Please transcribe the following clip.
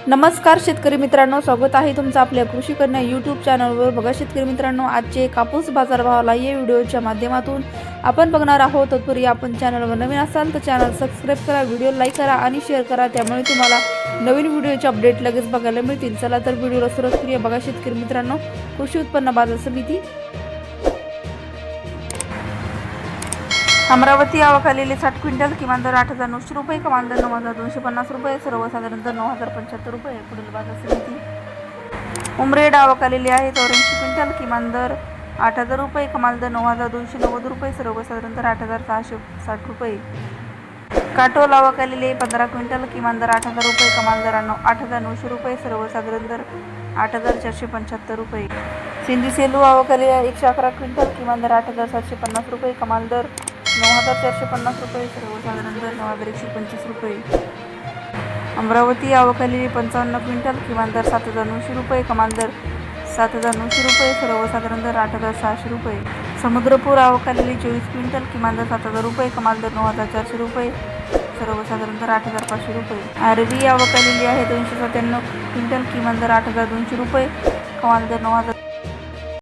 नमस्कार शेतकरी मित्रांनो, स्वागत आहे तुमचं आपल्या कृषी कन्या यूट्यूब चॅनलवर। बघा शेतकरी मित्रांनो, आजचे कापूस बाजारभावाला या व्हिडिओच्या माध्यमातून आपण बघणार आहोत। तत्पूर्वी आपण चॅनलवर नवीन असाल तर चॅनल सबस्क्राइब करा, व्हिडिओ लाईक करा आणि शेअर करा, त्यामुळे तुम्हाला नवीन व्हिडिओचे अपडेट लगेच बघायला मिळतील। चला तर व्हिडिओला सुरुवात करूया। बघा शेतकरी मित्रांनो, कृषी उत्पन्न बाजार समिती अमरावती आवक आलेले 60 क्विंटल, किमान दर 8,900 रुपये, कमाल दर 9,250 रुपये, सर्वसाधारण दर 9,075 रुपये। पुढील बाजार समिती उमरेड आवक आलेली आहे 84 क्विंटल, किमान दर 8,000 रुपये, कमाल दर 9,290 रुपये, सर्वसाधारण दर 8,660 रुपये। काटोल आवक आलेली आहे 15 क्विंटल, किमान दर 8,000 रुपये, कमाल दर 8,900 रुपये, सर्वसाधारण दर 8,475 रुपये। सिंधी सेलू आवक आलेली आहे 111 क्विंटल, किमान दर 8,750 रुपये, कमाल दर 9,450 रुपये, सर्वसाधारण दर 9,125 रुपये। अमरावती आवक आलेली 55 क्विंटल, किमान दर 7,900 रुपये, कमाल दर 7,900 रुपये, सर्वसाधारण दर 8,600 रुपये। समुद्रपूर आवक आलेली 24 क्विंटल, किमान दर 7,000 रुपये, कमाल दर 9,400 रुपये, सर्वसाधारण दर 8,500 रुपये। आरवी आवक आलेली आहे 297 क्विंटल, किमान दर 8,200 रुपये, कमाल दर 9,000